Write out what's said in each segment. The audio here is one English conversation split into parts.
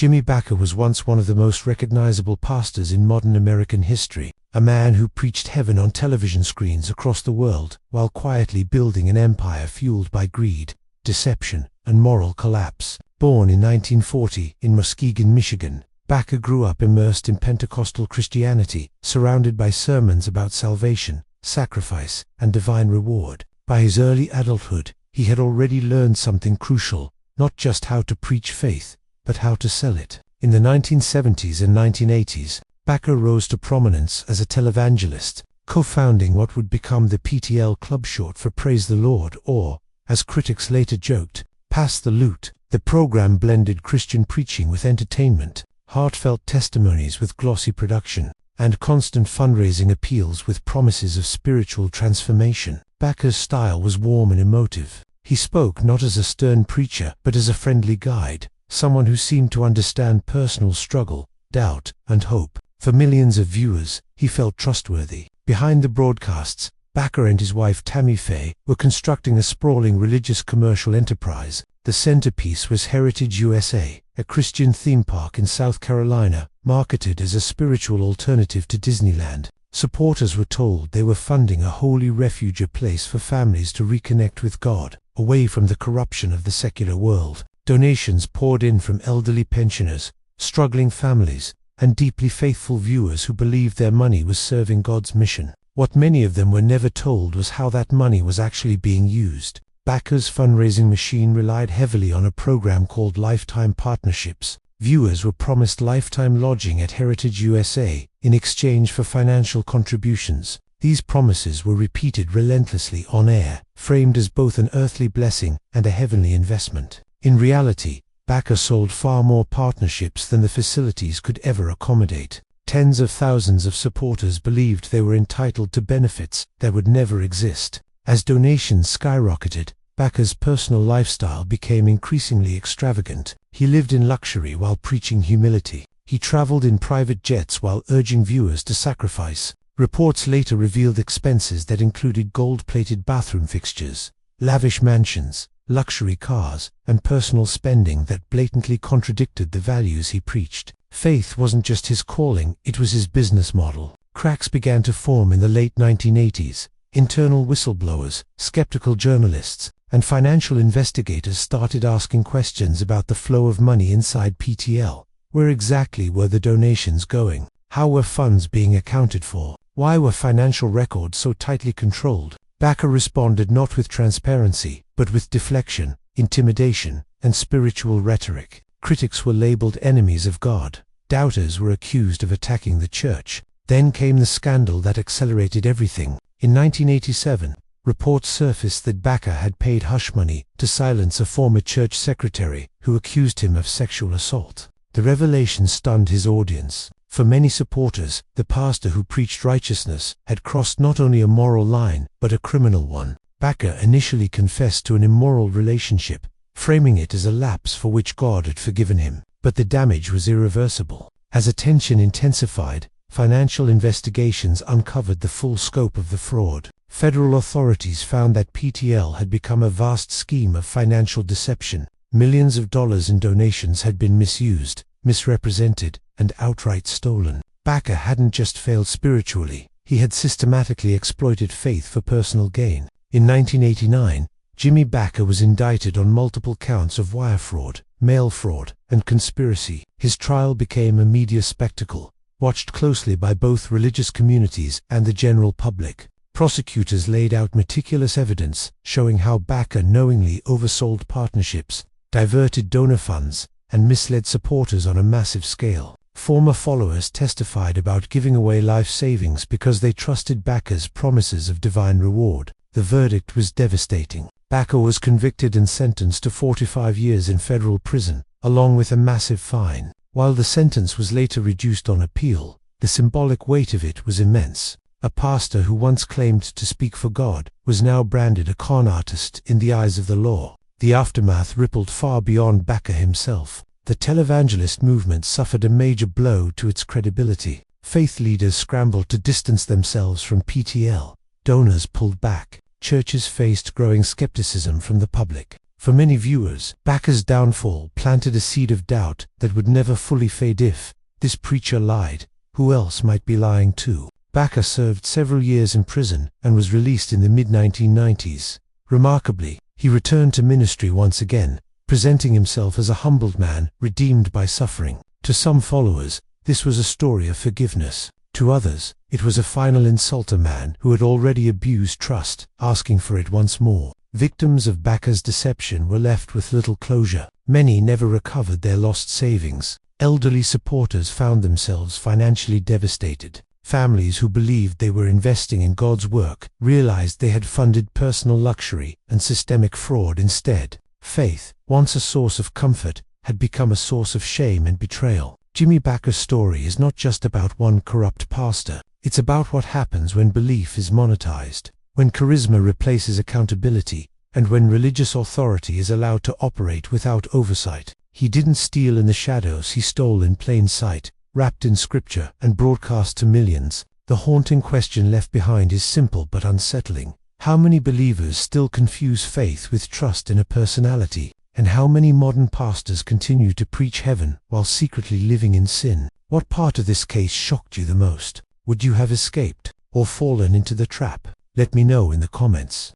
Jimmy Bakker was once one of the most recognizable pastors in modern American history, a man who preached heaven on television screens across the world while quietly building an empire fueled by greed, deception, and moral collapse. Born in 1940 in Muskegon, Michigan, Bakker grew up immersed in Pentecostal Christianity, surrounded by sermons about salvation, sacrifice, and divine reward. By his early adulthood, he had already learned something crucial, not just how to preach faith, but how to sell it. In the 1970s and 1980s, Bakker rose to prominence as a televangelist, co-founding what would become the PTL Club, short for Praise the Lord, or, as critics later joked, Pass the Loot. The program blended Christian preaching with entertainment, heartfelt testimonies with glossy production, and constant fundraising appeals with promises of spiritual transformation. Bakker's style was warm and emotive. He spoke not as a stern preacher, but as a friendly guide, someone who seemed to understand personal struggle, doubt, and hope. For millions of viewers, he felt trustworthy. Behind the broadcasts, Bakker and his wife Tammy Faye were constructing a sprawling religious commercial enterprise. The centerpiece was Heritage USA, a Christian theme park in South Carolina, marketed as a spiritual alternative to Disneyland. Supporters were told they were funding a holy refuge, a place for families to reconnect with God, away from the corruption of the secular world. Donations poured in from elderly pensioners, struggling families, and deeply faithful viewers who believed their money was serving God's mission. What many of them were never told was how that money was actually being used. Bakker's fundraising machine relied heavily on a program called Lifetime Partnerships. Viewers were promised lifetime lodging at Heritage USA in exchange for financial contributions. These promises were repeated relentlessly on air, framed as both an earthly blessing and a heavenly investment. In reality, Bakker sold far more partnerships than the facilities could ever accommodate. Tens of thousands of supporters believed they were entitled to benefits that would never exist. As donations skyrocketed, Bakker's personal lifestyle became increasingly extravagant. He lived in luxury while preaching humility. He traveled in private jets while urging viewers to sacrifice. Reports later revealed expenses that included gold-plated bathroom fixtures, lavish mansions, luxury cars, and personal spending that blatantly contradicted the values he preached. Faith wasn't just his calling, it was his business model. Cracks began to form in the late 1980s. Internal whistleblowers, skeptical journalists, and financial investigators started asking questions about the flow of money inside PTL. Where exactly were the donations going? How were funds being accounted for? Why were financial records so tightly controlled? Bakker responded not with transparency, but with deflection, intimidation, and spiritual rhetoric. Critics were labeled enemies of God. Doubters were accused of attacking the church. Then came the scandal that accelerated everything. In 1987, reports surfaced that Bakker had paid hush money to silence a former church secretary who accused him of sexual assault. The revelation stunned his audience. For many supporters, the pastor who preached righteousness had crossed not only a moral line, but a criminal one. Bakker initially confessed to an immoral relationship, framing it as a lapse for which God had forgiven him. But the damage was irreversible. As attention intensified, financial investigations uncovered the full scope of the fraud. Federal authorities found that PTL had become a vast scheme of financial deception. Millions of dollars in donations had been misused, misrepresented, and outright stolen. Bakker hadn't just failed spiritually, he had systematically exploited faith for personal gain. In 1989, Jimmy Bakker was indicted on multiple counts of wire fraud, mail fraud, and conspiracy. His trial became a media spectacle, watched closely by both religious communities and the general public. Prosecutors laid out meticulous evidence showing how Bakker knowingly oversold partnerships, diverted donor funds, and misled supporters on a massive scale. Former followers testified about giving away life savings because they trusted Bakker's promises of divine reward. The verdict was devastating. Bakker was convicted and sentenced to 45 years in federal prison, along with a massive fine. While the sentence was later reduced on appeal, the symbolic weight of it was immense. A pastor who once claimed to speak for God was now branded a con artist in the eyes of the law. The aftermath rippled far beyond Bakker himself. The Televangelist movement suffered a major blow to its credibility. Faith leaders scrambled to distance themselves from PTL. Donors pulled back. Churches faced growing skepticism from the public. For many viewers, Bakker's downfall planted a seed of doubt that would never fully fade. If this preacher lied, who else might be lying too? Bakker served several years in prison and was released in the mid-1990s. Remarkably, he returned to ministry once again, presenting himself as a humbled man, redeemed by suffering. To some followers, this was a story of forgiveness. To others, it was a final insult to a man who had already abused trust, asking for it once more. Victims of Bakker's deception were left with little closure. Many never recovered their lost savings. Elderly supporters found themselves financially devastated. Families who believed they were investing in God's work realized they had funded personal luxury and systemic fraud instead. Faith, once a source of comfort, had become a source of shame and betrayal. Jimmy Bakker's story is not just about one corrupt pastor. It's about what happens when belief is monetized, when charisma replaces accountability, and when religious authority is allowed to operate without oversight. He didn't steal in the shadows, he stole in plain sight, wrapped in scripture and broadcast to millions. The haunting question left behind is simple but unsettling. How many believers still confuse faith with trust in a personality? And how many modern pastors continue to preach heaven while secretly living in sin? What part of this case shocked you the most? Would you have escaped or fallen into the trap? Let me know in the comments.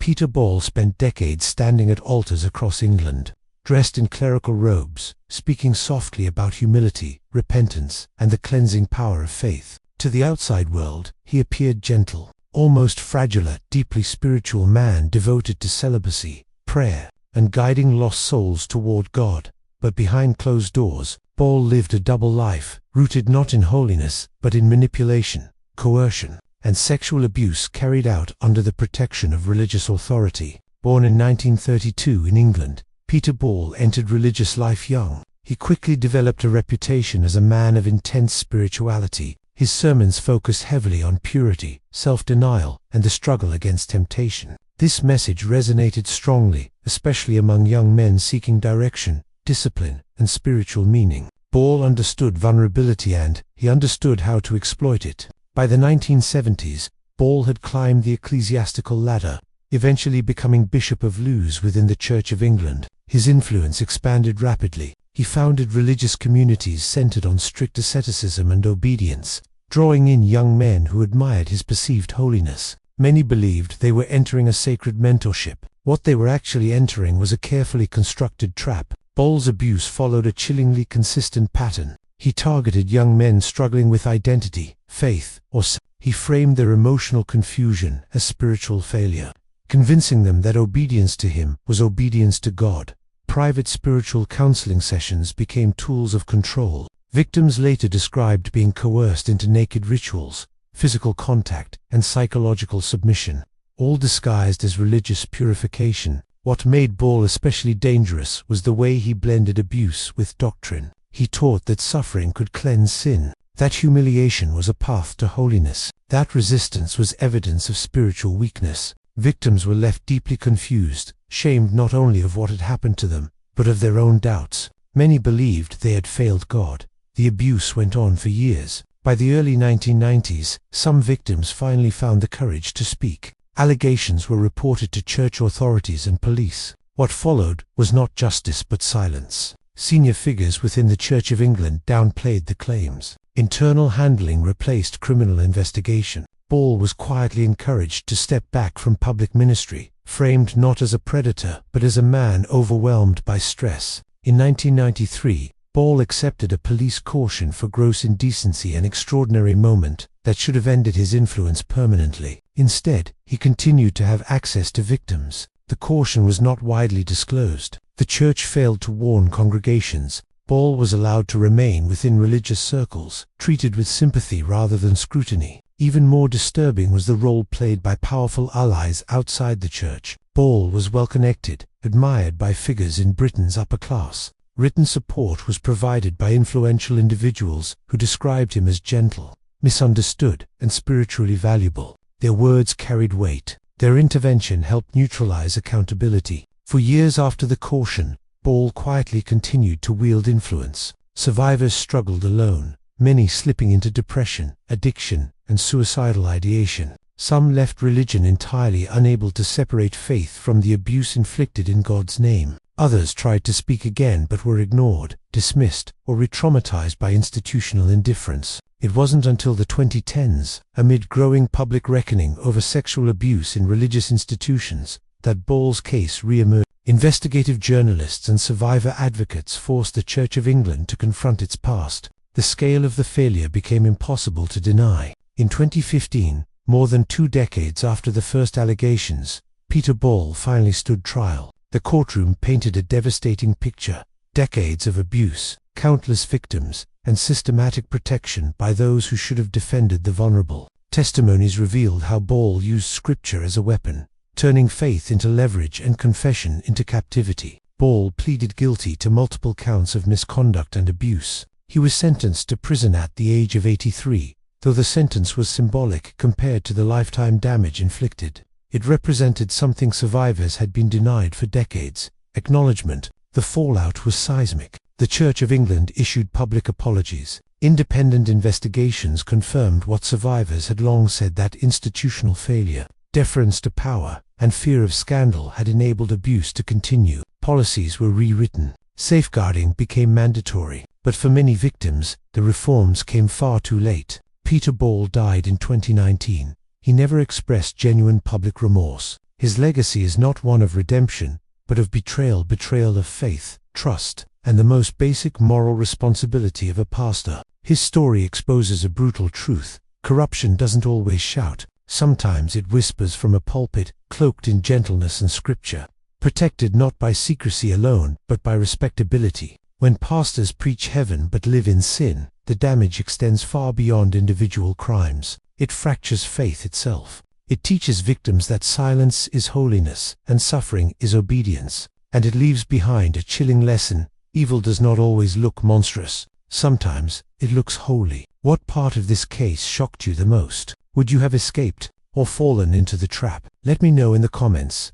Peter Ball spent decades standing at altars across England, dressed in clerical robes, speaking softly about humility, repentance, and the cleansing power of faith. To the outside world, he appeared gentle, almost fragile, a deeply spiritual man devoted to celibacy, prayer, and guiding lost souls toward God. But behind closed doors, Ball lived a double life, rooted not in holiness, but in manipulation, coercion, and sexual abuse carried out under the protection of religious authority. Born in 1932 in England, Peter Ball entered religious life young. He quickly developed a reputation as a man of intense spirituality. His sermons focused heavily on purity, self-denial, and the struggle against temptation. This message resonated strongly, especially among young men seeking direction, discipline, and spiritual meaning. Ball understood vulnerability and he understood how to exploit it. By the 1970s, Ball had climbed the ecclesiastical ladder, eventually becoming Bishop of Lewes within the Church of England. His influence expanded rapidly. He founded religious communities centered on strict asceticism and obedience, drawing in young men who admired his perceived holiness. Many believed they were entering a sacred mentorship. What they were actually entering was a carefully constructed trap. Ball's abuse followed a chillingly consistent pattern. He targeted young men struggling with identity, faith, or sin. He framed their emotional confusion as spiritual failure, convincing them that obedience to him was obedience to God. Private spiritual counseling sessions became tools of control. Victims later described being coerced into naked rituals, physical contact, and psychological submission, all disguised as religious purification. What made Ball especially dangerous was the way he blended abuse with doctrine. He taught that suffering could cleanse sin, that humiliation was a path to holiness, that resistance was evidence of spiritual weakness. Victims were left deeply confused, shamed not only of what had happened to them, but of their own doubts. Many believed they had failed God. The abuse went on for years. By the early 1990s, some victims finally found the courage to speak. Allegations were reported to church authorities and police. What followed was not justice but silence. Senior figures within the Church of England downplayed the claims. Internal handling replaced criminal investigation. Ball was quietly encouraged to step back from public ministry, framed not as a predator but as a man overwhelmed by stress. In 1993, Ball accepted a police caution for gross indecency, an extraordinary moment that should have ended his influence permanently. Instead, he continued to have access to victims. The caution was not widely disclosed. The church failed to warn congregations. Ball was allowed to remain within religious circles, treated with sympathy rather than scrutiny. Even more disturbing was the role played by powerful allies outside the church. Ball was well connected, admired by figures in Britain's upper class. Written support was provided by influential individuals who described him as gentle, misunderstood, and spiritually valuable. Their words carried weight. Their intervention helped neutralize accountability. For years after the caution, Ball quietly continued to wield influence. Survivors struggled alone, many slipping into depression, addiction, and suicidal ideation. Some left religion entirely unable to separate faith from the abuse inflicted in God's name. Others tried to speak again but were ignored, dismissed, or re-traumatized by institutional indifference. It wasn't until the 2010s, amid growing public reckoning over sexual abuse in religious institutions, that Ball's case re-emerged. Investigative journalists and survivor advocates forced the Church of England to confront its past. The scale of the failure became impossible to deny. In 2015, more than 2 decades after the first allegations, Peter Ball finally stood trial. The courtroom painted a devastating picture: decades of abuse, countless victims, and systematic protection by those who should have defended the vulnerable. Testimonies revealed how Ball used Scripture as a weapon, turning faith into leverage and confession into captivity. Ball pleaded guilty to multiple counts of misconduct and abuse. He was sentenced to prison at the age of 83, though the sentence was symbolic compared to the lifetime damage inflicted. It represented something survivors had been denied for decades: acknowledgement. The fallout was seismic. The Church of England issued public apologies. Independent investigations confirmed what survivors had long said, that institutional failure, deference to power, and fear of scandal had enabled abuse to continue. Policies were rewritten. Safeguarding became mandatory. But for many victims, the reforms came far too late. Peter Ball died in 2019. He never expressed genuine public remorse. His legacy is not one of redemption, but of betrayal of faith, trust, and the most basic moral responsibility of a pastor. His story exposes a brutal truth: corruption doesn't always shout. Sometimes it whispers from a pulpit, cloaked in gentleness and Scripture, protected not by secrecy alone, but by respectability. When pastors preach heaven but live in sin, the damage extends far beyond individual crimes. It fractures faith itself. It teaches victims that silence is holiness, and suffering is obedience. And it leaves behind a chilling lesson: evil does not always look monstrous. Sometimes it looks holy. What part of this case shocked you the most? Would you have escaped, or fallen into the trap? Let me know in the comments.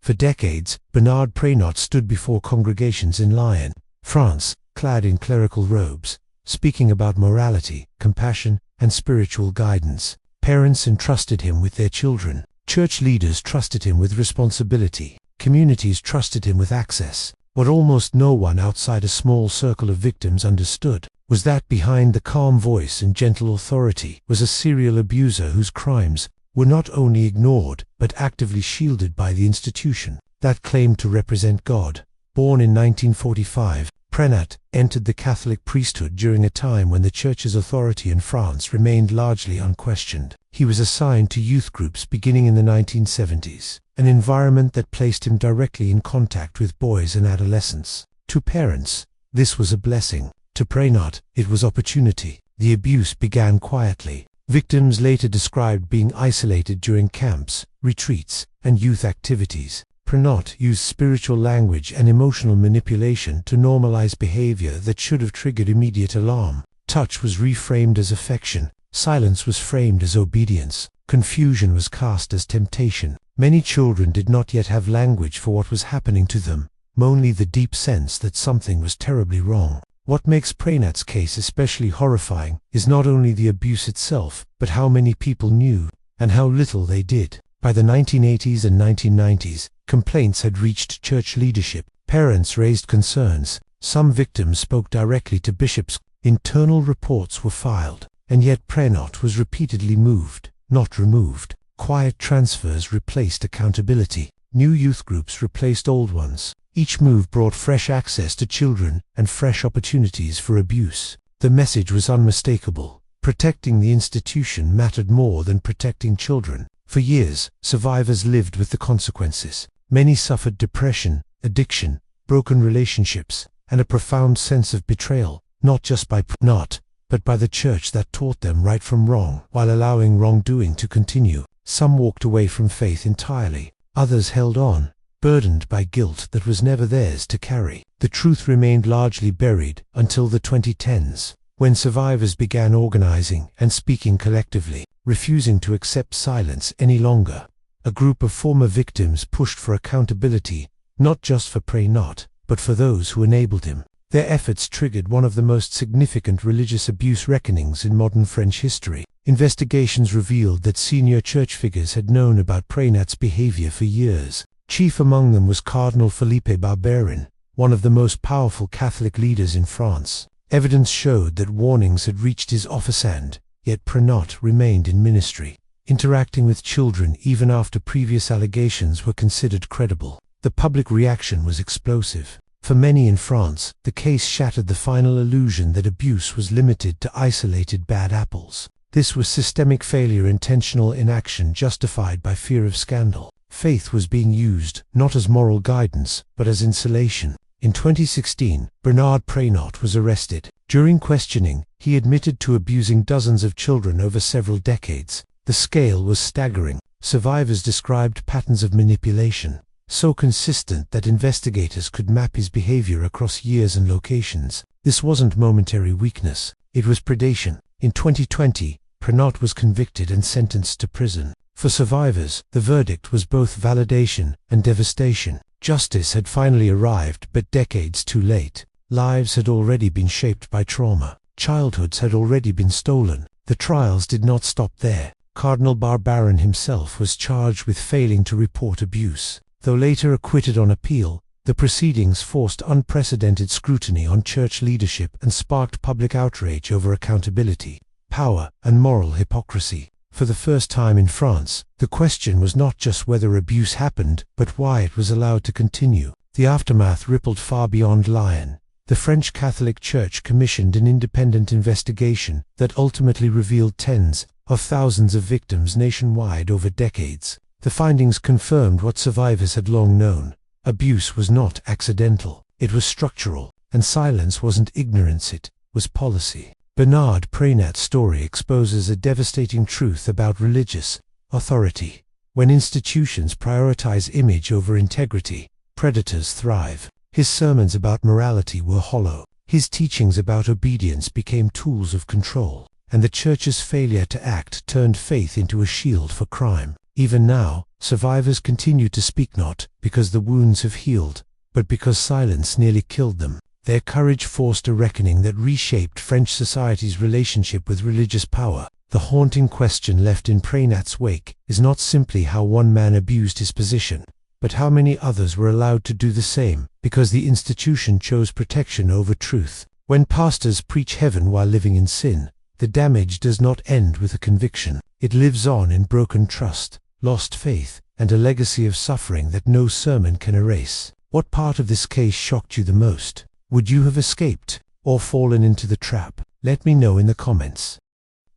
For decades, Bernard Preynat stood before congregations in Lyon, France, clad in clerical robes, speaking about morality, compassion, and spiritual guidance. Parents entrusted him with their children. Church leaders trusted him with responsibility. Communities trusted him with access. What almost no one outside a small circle of victims understood was that behind the calm voice and gentle authority was a serial abuser whose crimes were not only ignored but actively shielded by the institution that claimed to represent God. Born in 1945, Preynat entered the Catholic priesthood during a time when the Church's authority in France remained largely unquestioned. He was assigned to youth groups beginning in the 1970s, an environment that placed him directly in contact with boys and adolescents. To parents, this was a blessing. To Preynat, it was opportunity. The abuse began quietly. Victims later described being isolated during camps, retreats, and youth activities. Preynat used spiritual language and emotional manipulation to normalize behavior that should have triggered immediate alarm. Touch was reframed as affection. Silence was framed as obedience. Confusion was cast as temptation. Many children did not yet have language for what was happening to them, only the deep sense that something was terribly wrong. What makes Preynat's case especially horrifying is not only the abuse itself, but how many people knew, and how little they did. By the 1980s and 1990s, complaints had reached church leadership. Parents raised concerns. Some victims spoke directly to bishops. Internal reports were filed. And yet Preynat was repeatedly moved, not removed. Quiet transfers replaced accountability. New youth groups replaced old ones. Each move brought fresh access to children and fresh opportunities for abuse. The message was unmistakable. Protecting the institution mattered more than protecting children. For years, survivors lived with the consequences. Many suffered depression, addiction, broken relationships, and a profound sense of betrayal, not just by Preynat, but by the church that taught them right from wrong, while allowing wrongdoing to continue. Some walked away from faith entirely. Others held on, burdened by guilt that was never theirs to carry. The truth remained largely buried until the 2010s, when survivors began organizing and speaking collectively, refusing to accept silence any longer. A group of former victims pushed for accountability, not just for Preynat, but for those who enabled him. Their efforts triggered one of the most significant religious abuse reckonings in modern French history. investigations revealed that senior church figures had known about Preynat's behavior for years. Chief among them was Cardinal Philippe Barbarin, one of the most powerful Catholic leaders in France. Evidence showed that warnings had reached his office and, yet Preynat remained in ministry, interacting with children even after previous allegations were considered credible. The public reaction was explosive. For many in France, the case shattered the final illusion that abuse was limited to isolated bad apples. This was systemic failure, intentional inaction justified by fear of scandal. Faith was being used, not as moral guidance, but as insulation. In 2016, Bernard Preynat was arrested. During questioning, he admitted to abusing dozens of children over several decades. The scale was staggering. Survivors described patterns of manipulation, so consistent that investigators could map his behavior across years and locations. This wasn't momentary weakness, it was predation. In 2020, Preynat was convicted and sentenced to prison. For survivors, the verdict was both validation and devastation. Justice had finally arrived, but decades too late. Lives had already been shaped by trauma. Childhoods had already been stolen. The trials did not stop there. Cardinal Barbarin himself was charged with failing to report abuse. Though later acquitted on appeal, the proceedings forced unprecedented scrutiny on church leadership and sparked public outrage over accountability, power, and moral hypocrisy. For the first time in France, the question was not just whether abuse happened, but why it was allowed to continue. The aftermath rippled far beyond Lyon. The French Catholic Church commissioned an independent investigation that ultimately revealed tens of thousands of victims nationwide over decades. The findings confirmed what survivors had long known. Abuse was not accidental, it was structural, and silence wasn't ignorance, it was policy. Bernard Preynat's story exposes a devastating truth about religious authority. When institutions prioritize image over integrity, predators thrive. His sermons about morality were hollow. His teachings about obedience became tools of control, and the Church's failure to act turned faith into a shield for crime. Even now, survivors continue to speak, not because the wounds have healed, but because silence nearly killed them. Their courage forced a reckoning that reshaped French society's relationship with religious power. The haunting question left in Preynat's wake is not simply how one man abused his position, but how many others were allowed to do the same, because the institution chose protection over truth. When pastors preach heaven while living in sin, the damage does not end with a conviction. It lives on in broken trust, lost faith, and a legacy of suffering that no sermon can erase. What part of this case shocked you the most? Would you have escaped, or fallen into the trap? Let me know in the comments.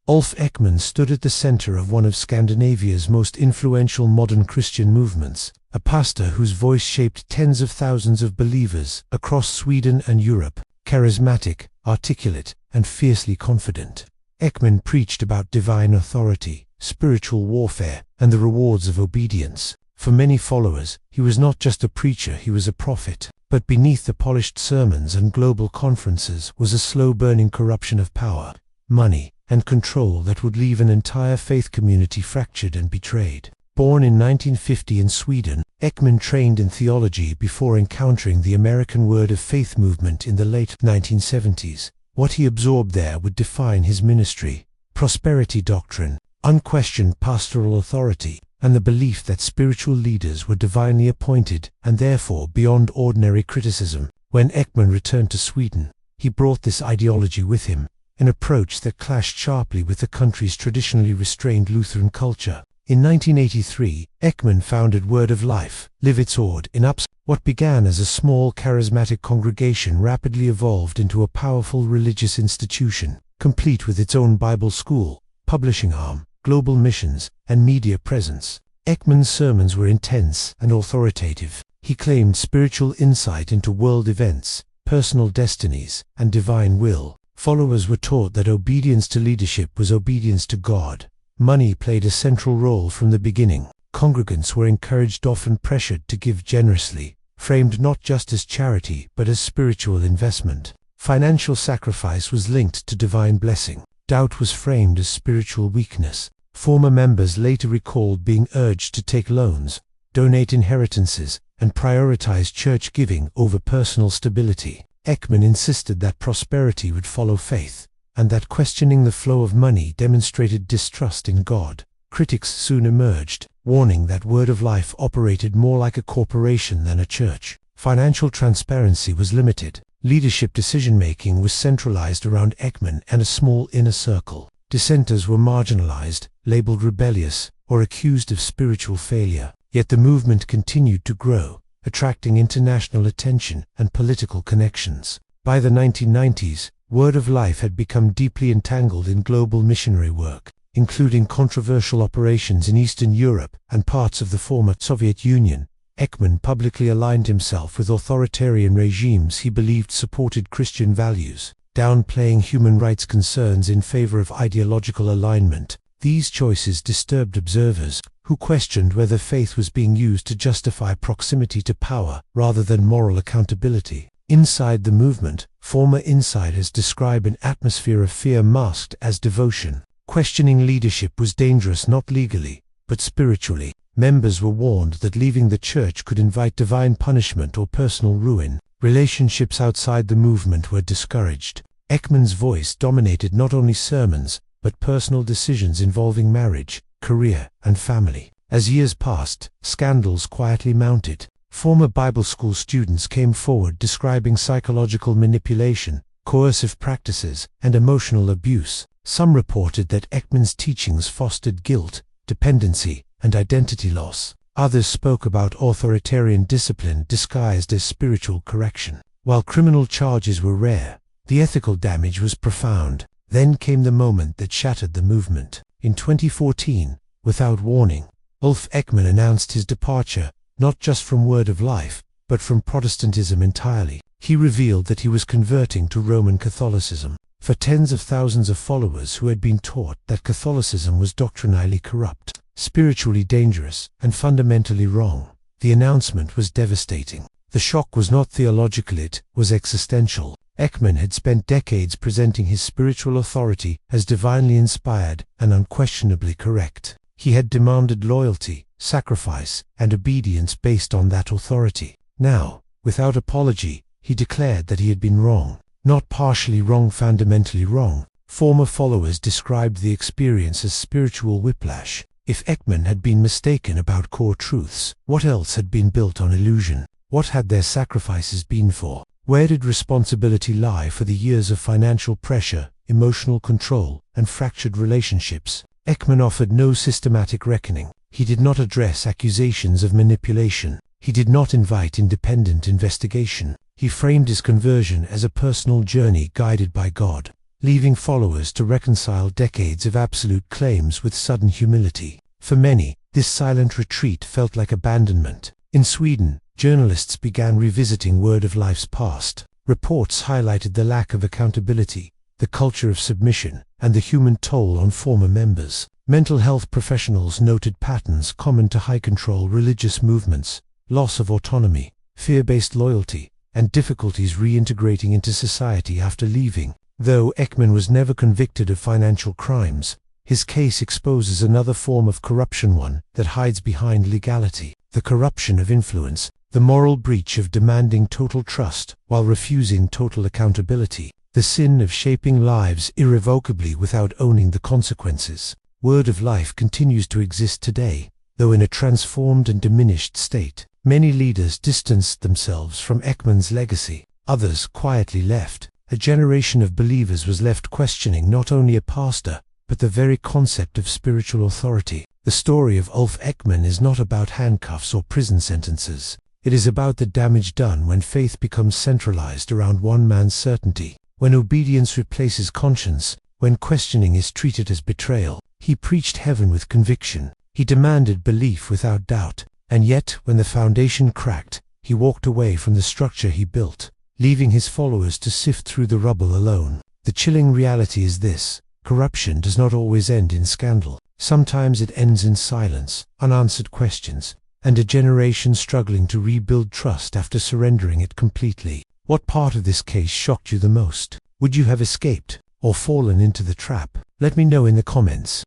Ekman stood at the center of one of Scandinavia's most influential modern Christian movements, a pastor whose voice shaped tens of thousands of believers across Sweden and Europe. Charismatic, articulate, and fiercely confident, Ekman preached about divine authority, spiritual warfare, and the rewards of obedience. For many followers, he was not just a preacher, he was a prophet. But beneath the polished sermons and global conferences was a slow-burning corruption of power, money, and control that would leave an entire faith community fractured and betrayed. Born in 1950 in Sweden, Ekman trained in theology before encountering the American Word of Faith movement in the late 1970s. What he absorbed there would define his ministry: prosperity doctrine, unquestioned pastoral authority, and the belief that spiritual leaders were divinely appointed and therefore beyond ordinary criticism. When Ekman returned to Sweden, he brought this ideology with him, an approach that clashed sharply with the country's traditionally restrained Lutheran culture. In 1983, Ekman founded Word of Life, Livets Ord, in Uppsala. What began as a small charismatic congregation rapidly evolved into a powerful religious institution, complete with its own Bible school, publishing arm, global missions, and media presence. Ekman's sermons were intense and authoritative. He claimed spiritual insight into world events, personal destinies, and divine will. Followers were taught that obedience to leadership was obedience to God. Money played a central role from the beginning. Congregants were encouraged, often pressured, to give generously, framed not just as charity but as spiritual investment. Financial sacrifice was linked to divine blessing. Doubt was framed as spiritual weakness. Former members later recalled being urged to take loans, donate inheritances, and prioritize church giving over personal stability. Ekman insisted that prosperity would follow faith. and that questioning the flow of money demonstrated distrust in God. Critics soon emerged, warning that Word of Life operated more like a corporation than a church. Financial transparency was limited. Leadership decision-making was centralized around Ekman and a small inner circle. Dissenters were marginalized, labeled rebellious, or accused of spiritual failure. Yet the movement continued to grow, attracting international attention and political connections. By the 1990s, Word of Life had become deeply entangled in global missionary work, including controversial operations in Eastern Europe and parts of the former Soviet Union. Ekman publicly aligned himself with authoritarian regimes he believed supported Christian values, downplaying human rights concerns in favor of ideological alignment. These choices disturbed observers, who questioned whether faith was being used to justify proximity to power rather than moral accountability. Inside the movement, former insiders describe an atmosphere of fear masked as devotion. Questioning leadership was dangerous not legally, but spiritually. Members were warned that leaving the church could invite divine punishment or personal ruin. Relationships outside the movement were discouraged. Ekman's voice dominated not only sermons, but personal decisions involving marriage, career, and family. As years passed, scandals quietly mounted. Former Bible school students came forward describing psychological manipulation, coercive practices, and emotional abuse. Some reported that Ekman's teachings fostered guilt, dependency, and identity loss. Others spoke about authoritarian discipline disguised as spiritual correction. While criminal charges were rare, the ethical damage was profound. Then came the moment that shattered the movement. In 2014, without warning, Ulf Ekman announced his departure, not just from Word of Life, but from Protestantism entirely. He revealed that he was converting to Roman Catholicism. For tens of thousands of followers who had been taught that Catholicism was doctrinally corrupt, spiritually dangerous, and fundamentally wrong, the announcement was devastating. The shock was not theological, it was existential. Ekman had spent decades presenting his spiritual authority as divinely inspired and unquestionably correct. He had demanded loyalty, sacrifice, and obedience based on that authority. Now, without apology, he declared that he had been wrong. Not partially wrong, fundamentally wrong. Former followers described the experience as spiritual whiplash. If Ekman had been mistaken about core truths, what else had been built on illusion? What had their sacrifices been for? Where did responsibility lie for the years of financial pressure, emotional control, and fractured relationships? Ekman offered no systematic reckoning. He did not address accusations of manipulation. He did not invite independent investigation. He framed his conversion as a personal journey guided by God, leaving followers to reconcile decades of absolute claims with sudden humility. For many, this silent retreat felt like abandonment. In Sweden, journalists began revisiting Word of Life's past. Reports highlighted the lack of accountability, the culture of submission, and the human toll on former members. Mental health professionals noted patterns common to high-control religious movements: loss of autonomy, fear-based loyalty, and difficulties reintegrating into society after leaving. Though Ekman was never convicted of financial crimes, his case exposes another form of corruption, one that hides behind legality: the corruption of influence, the moral breach of demanding total trust while refusing total accountability, the sin of shaping lives irrevocably without owning the consequences. Word of Life continues to exist today, though in a transformed and diminished state. Many leaders distanced themselves from Ekman's legacy. Others quietly left. A generation of believers was left questioning not only a pastor, but the very concept of spiritual authority. The story of Ulf Ekman is not about handcuffs or prison sentences. It is about the damage done when faith becomes centralized around one man's certainty, when obedience replaces conscience, when questioning is treated as betrayal. He preached heaven with conviction. He demanded belief without doubt. And yet, when the foundation cracked, he walked away from the structure he built, leaving his followers to sift through the rubble alone. The chilling reality is this: corruption does not always end in scandal. Sometimes it ends in silence, unanswered questions, and a generation struggling to rebuild trust after surrendering it completely. What part of this case shocked you the most? Would you have escaped, or fallen into the trap? Let me know in the comments.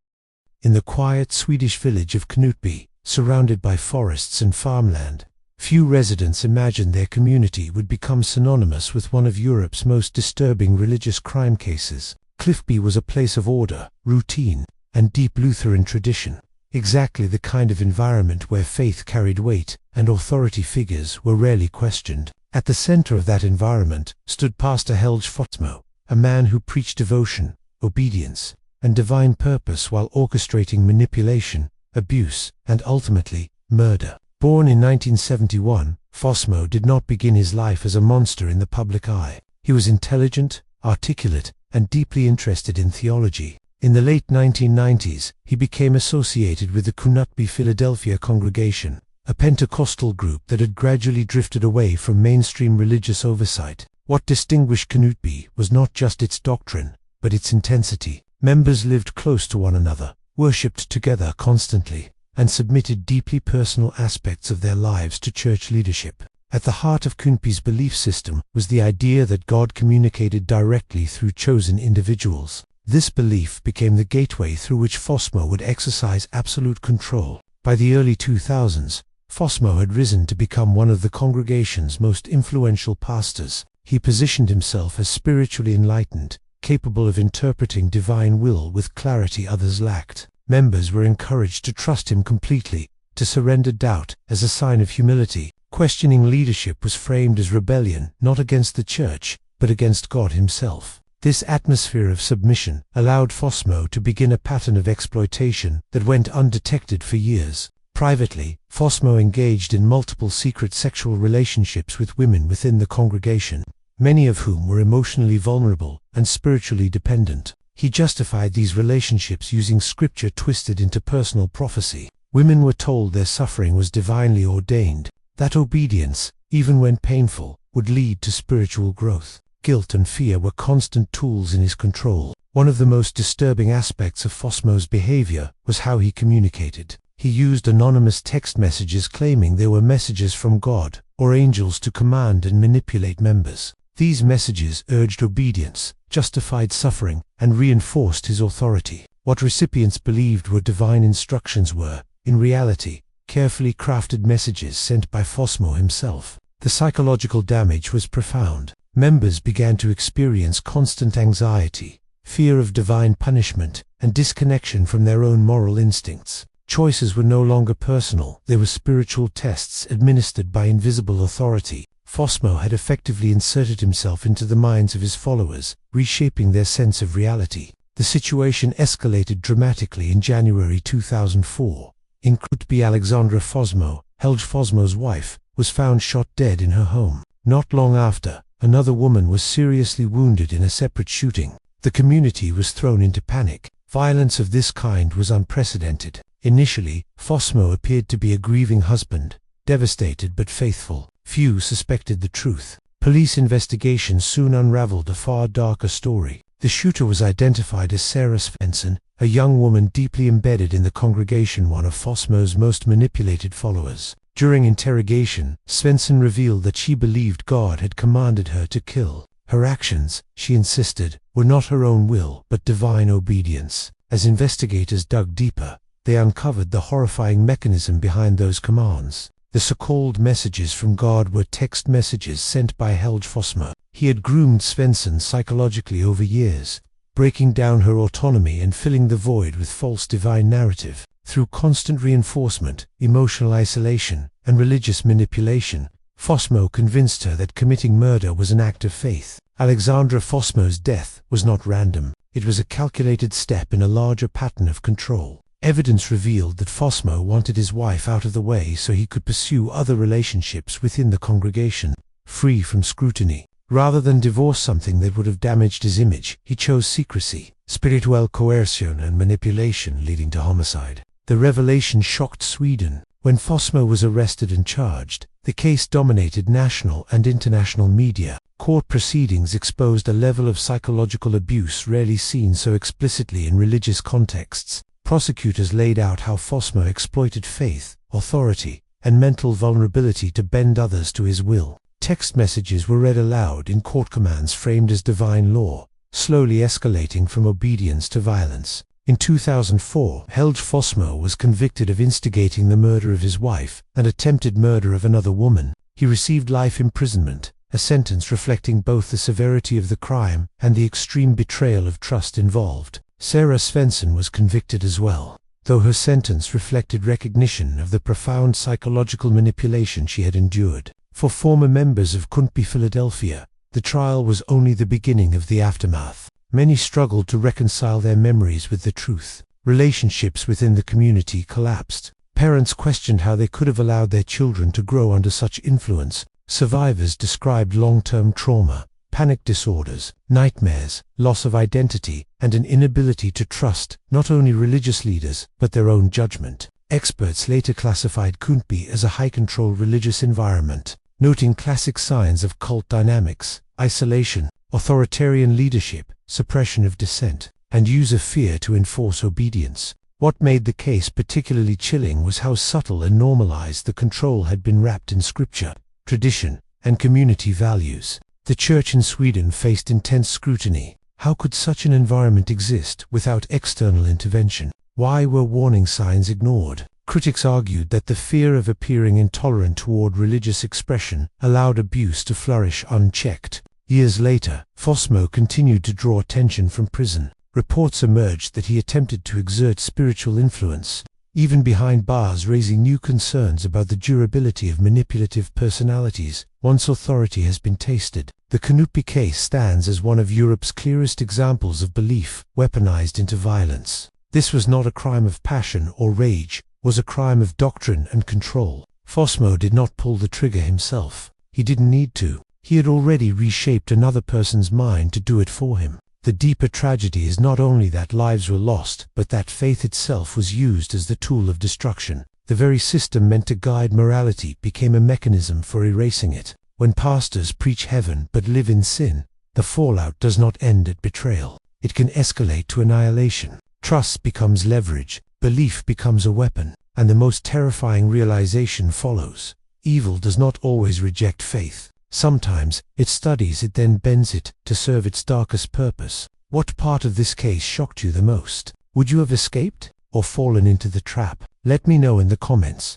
In the quiet Swedish village of Knutby, surrounded by forests and farmland, few residents imagined their community would become synonymous with one of Europe's most disturbing religious crime cases. Cliffby was a place of order, routine, and deep Lutheran tradition. Exactly the kind of environment where faith carried weight and authority figures were rarely questioned. At the center of that environment stood Pastor Helge Fossmo, a man who preached devotion, obedience, and divine purpose while orchestrating manipulation, abuse, and ultimately, murder. Born in 1971, Fossmo did not begin his life as a monster in the public eye. He was intelligent, articulate, and deeply interested in theology. In the late 1990s, he became associated with the Knutby Philadelphia congregation, a Pentecostal group that had gradually drifted away from mainstream religious oversight. What distinguished Knutby was not just its doctrine, but its intensity. Members lived close to one another, worshipped together constantly, and submitted deeply personal aspects of their lives to church leadership. At the heart of Knutby's belief system was the idea that God communicated directly through chosen individuals. This belief became the gateway through which Fossmo would exercise absolute control. By the early 2000s, Fossmo had risen to become one of the congregation's most influential pastors. He positioned himself as spiritually enlightened, capable of interpreting divine will with clarity others lacked. Members were encouraged to trust him completely, to surrender doubt as a sign of humility. Questioning leadership was framed as rebellion, not against the church, but against God himself. This atmosphere of submission allowed Fossmo to begin a pattern of exploitation that went undetected for years. Privately, Fossmo engaged in multiple secret sexual relationships with women within the congregation, many of whom were emotionally vulnerable and spiritually dependent. He justified these relationships using scripture twisted into personal prophecy. Women were told their suffering was divinely ordained, that obedience, even when painful, would lead to spiritual growth. Guilt and fear were constant tools in his control. One of the most disturbing aspects of Fossmo's behavior was how he communicated. He used anonymous text messages claiming they were messages from God or angels to command and manipulate members. These messages urged obedience, justified suffering, and reinforced his authority. What recipients believed were divine instructions were, in reality, carefully crafted messages sent by Fossmo himself. The psychological damage was profound. Members began to experience constant anxiety, fear of divine punishment, and disconnection from their own moral instincts. Choices were no longer personal, they were spiritual tests administered by invisible authority. Fossmo had effectively inserted himself into the minds of his followers, reshaping their sense of reality. The situation escalated dramatically in January 2004. In Knutby, Alexandra Fossmo, Helge Fossmo's wife, was found shot dead in her home. Not long after, another woman was seriously wounded in a separate shooting. The community was thrown into panic. Violence of this kind was unprecedented. Initially, Fossmo appeared to be a grieving husband, devastated but faithful. Few suspected the truth. Police investigations soon unraveled a far darker story. The shooter was identified as Sarah Svensson, a young woman deeply embedded in the congregation, one of Fossmo's most manipulated followers. During interrogation, Svensson revealed that she believed God had commanded her to kill. Her actions, she insisted, were not her own will but divine obedience. As investigators dug deeper, they uncovered the horrifying mechanism behind those commands. The so-called messages from God were text messages sent by Helge Fossmo. He had groomed Svensson psychologically over years, breaking down her autonomy and filling the void with false divine narrative. Through constant reinforcement, emotional isolation, and religious manipulation, Fossmo convinced her that committing murder was an act of faith. Alexandra Fossmo's death was not random. It was a calculated step in a larger pattern of control. Evidence revealed that Fossmo wanted his wife out of the way so he could pursue other relationships within the congregation, free from scrutiny. Rather than divorce something that would have damaged his image, he chose secrecy, spiritual coercion and manipulation leading to homicide. The revelation shocked Sweden. When Fossmo was arrested and charged, the case dominated national and international media. Court proceedings exposed a level of psychological abuse rarely seen so explicitly in religious contexts. Prosecutors laid out how Fossmo exploited faith, authority, and mental vulnerability to bend others to his will. Text messages were read aloud in court commands framed as divine law, slowly escalating from obedience to violence. In 2004, Helge Fossmo was convicted of instigating the murder of his wife and attempted murder of another woman. He received life imprisonment, a sentence reflecting both the severity of the crime and the extreme betrayal of trust involved. Sarah Svensson was convicted as well, though her sentence reflected recognition of the profound psychological manipulation she had endured. For former members of Kuntby Philadelphia, the trial was only the beginning of the aftermath. Many struggled to reconcile their memories with the truth. Relationships within the community collapsed. Parents questioned how they could have allowed their children to grow under such influence. Survivors described long-term trauma, panic disorders, nightmares, loss of identity, and an inability to trust not only religious leaders but their own judgment. Experts later classified Kuntby as a high-control religious environment, noting classic signs of cult dynamics, isolation, authoritarian leadership, suppression of dissent, and use of fear to enforce obedience. What made the case particularly chilling was how subtle and normalized the control had been wrapped in scripture, tradition, and community values. The church in Sweden faced intense scrutiny. How could such an environment exist without external intervention? Why were warning signs ignored? Critics argued that the fear of appearing intolerant toward religious expression allowed abuse to flourish unchecked. Years later, Fossmo continued to draw attention from prison. Reports emerged that he attempted to exert spiritual influence, even behind bars, raising new concerns about the durability of manipulative personalities once authority has been tasted. The Kuntby case stands as one of Europe's clearest examples of belief weaponized into violence. This was not a crime of passion or rage, was a crime of doctrine and control. Fossmo did not pull the trigger himself. He didn't need to. He had already reshaped another person's mind to do it for him. The deeper tragedy is not only that lives were lost, but that faith itself was used as the tool of destruction. The very system meant to guide morality became a mechanism for erasing it. When pastors preach heaven but live in sin, the fallout does not end at betrayal. It can escalate to annihilation. Trust becomes leverage, belief becomes a weapon, and the most terrifying realization follows. Evil does not always reject faith. Sometimes it studies it, then bends it to serve its darkest purpose. What part of this case shocked you the most? Would you have escaped or fallen into the trap? Let me know in the comments.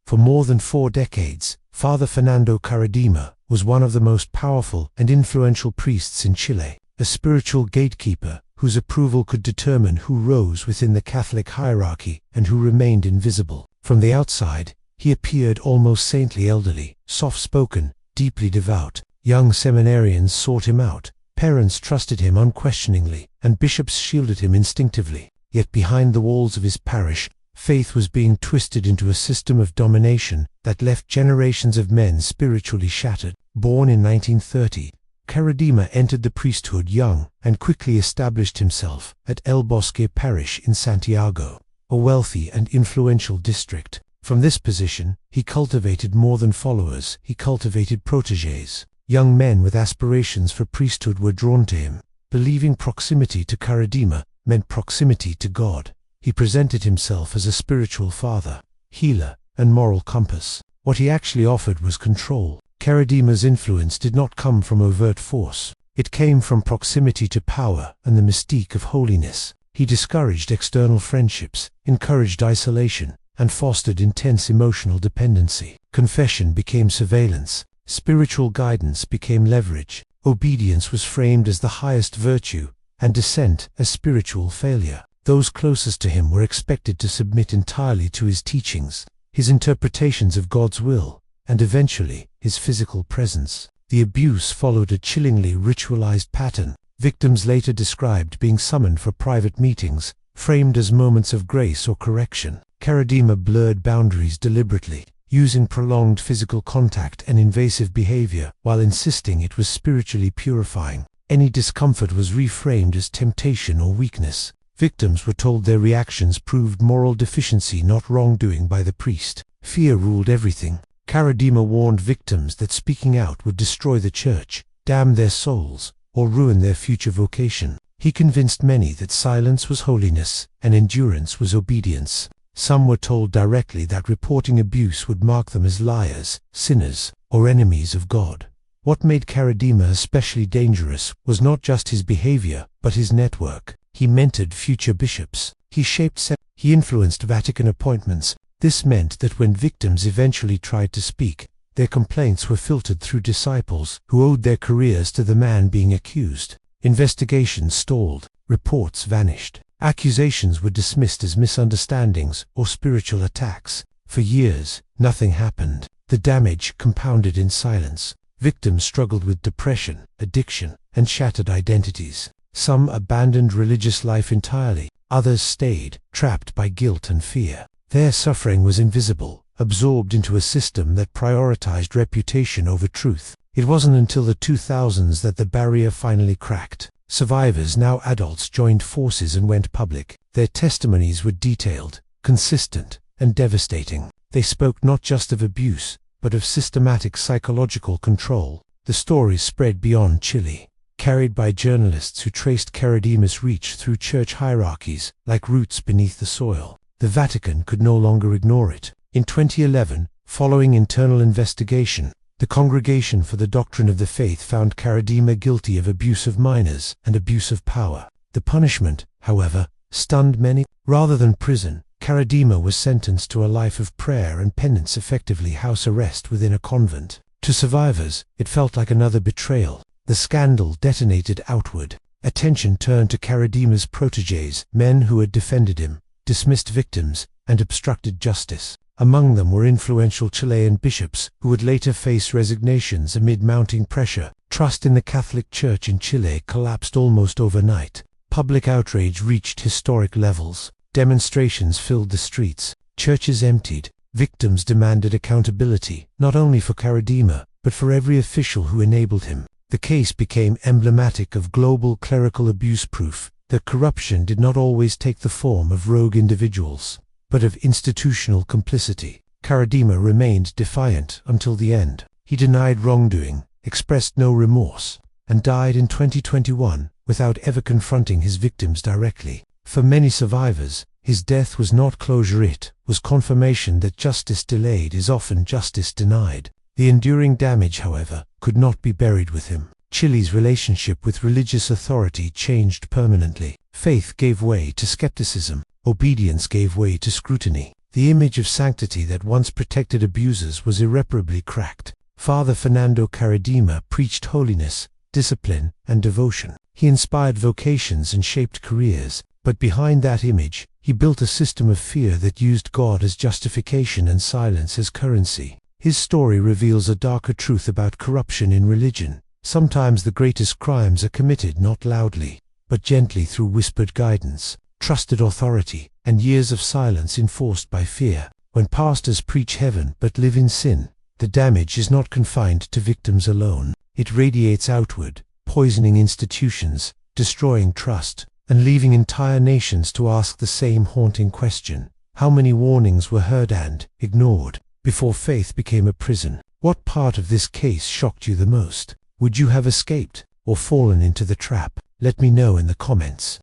For more than 4 decades, Father Fernando Karadima was one of the most powerful and influential priests in Chile, a spiritual gatekeeper whose approval could determine who rose within the Catholic hierarchy and who remained invisible. From the outside, he appeared almost saintly, elderly, soft-spoken, deeply devout. Young seminarians sought him out, parents trusted him unquestioningly, and bishops shielded him instinctively. Yet behind the walls of his parish, faith was being twisted into a system of domination that left generations of men spiritually shattered. Born in 1930, Karadima entered the priesthood young and quickly established himself at El Bosque Parish in Santiago, a wealthy and influential district. From this position, he cultivated more than followers, he cultivated protégés. Young men with aspirations for priesthood were drawn to him, believing proximity to Karadima meant proximity to God. He presented himself as a spiritual father, healer, and moral compass. What he actually offered was control. Karadima's influence did not come from overt force. It came from proximity to power and the mystique of holiness. He discouraged external friendships, encouraged isolation, and fostered intense emotional dependency. Confession became surveillance. Spiritual guidance became leverage. Obedience was framed as the highest virtue, and dissent as spiritual failure. Those closest to him were expected to submit entirely to his teachings, his interpretations of God's will, and eventually, his physical presence. The abuse followed a chillingly ritualized pattern. Victims later described being summoned for private meetings, framed as moments of grace or correction. Karadima blurred boundaries deliberately, using prolonged physical contact and invasive behavior while insisting it was spiritually purifying. Any discomfort was reframed as temptation or weakness. Victims were told their reactions proved moral deficiency, not wrongdoing by the priest. Fear ruled everything. Karadima warned victims that speaking out would destroy the church, damn their souls, or ruin their future vocation. He convinced many that silence was holiness and endurance was obedience. Some were told directly that reporting abuse would mark them as liars, sinners, or enemies of God. What made Karadima especially dangerous was not just his behavior, but his network. He mentored future bishops. He influenced Vatican appointments. This meant that when victims eventually tried to speak, Their complaints were filtered through disciples who owed their careers to the man being accused. Investigations stalled, reports vanished. Accusations were dismissed as misunderstandings or spiritual attacks. For years, nothing happened. The damage compounded in silence. Victims struggled with depression, addiction, and shattered identities. Some abandoned religious life entirely. Others stayed, trapped by guilt and fear. Their suffering was invisible, absorbed into a system that prioritized reputation over truth. It wasn't until the 2000s that the barrier finally cracked. Survivors, now adults, joined forces and went public. Their testimonies were detailed, consistent, and devastating. They spoke not just of abuse, but of systematic psychological control. The stories spread beyond Chile, carried by journalists who traced Karadima's reach through church hierarchies like roots beneath the soil. The Vatican could no longer ignore it. In 2011, following internal investigation, the Congregation for the Doctrine of the Faith found Karadima guilty of abuse of minors and abuse of power. The punishment, however, stunned many. Rather than prison, Karadima was sentenced to a life of prayer and penance, effectively house arrest within a convent. To survivors, it felt like another betrayal. The scandal detonated outward. Attention turned to Karadima's protégés, men who had defended him, dismissed victims, and obstructed justice. Among them were influential Chilean bishops who would later face resignations amid mounting pressure. Trust in the Catholic Church in Chile collapsed almost overnight. Public outrage reached historic levels. Demonstrations filled the streets. Churches emptied. Victims demanded accountability, not only for Karadima, but for every official who enabled him. The case became emblematic of global clerical abuse, proof that corruption did not always take the form of rogue individuals, but of institutional complicity. Karadima remained defiant until the end. He denied wrongdoing, expressed no remorse, and died in 2021 without ever confronting his victims directly. For many survivors, his death was not closure, it was confirmation that justice delayed is often justice denied. The enduring damage, however, could not be buried with him. Chile's relationship with religious authority changed permanently. Faith gave way to skepticism. Obedience gave way to scrutiny. The image of sanctity that once protected abusers was irreparably cracked. Father Fernando Karadima preached holiness, discipline, and devotion. He inspired vocations and shaped careers, but behind that image, he built a system of fear that used God as justification and silence as currency. His story reveals a darker truth about corruption in religion. Sometimes the greatest crimes are committed not loudly, but gently through whispered guidance, trusted authority, and years of silence enforced by fear. When pastors preach heaven but live in sin, the damage is not confined to victims alone. It radiates outward, poisoning institutions, destroying trust, and leaving entire nations to ask the same haunting question. How many warnings were heard and ignored before faith became a prison? What part of this case shocked you the most? Would you have escaped or fallen into the trap? Let me know in the comments.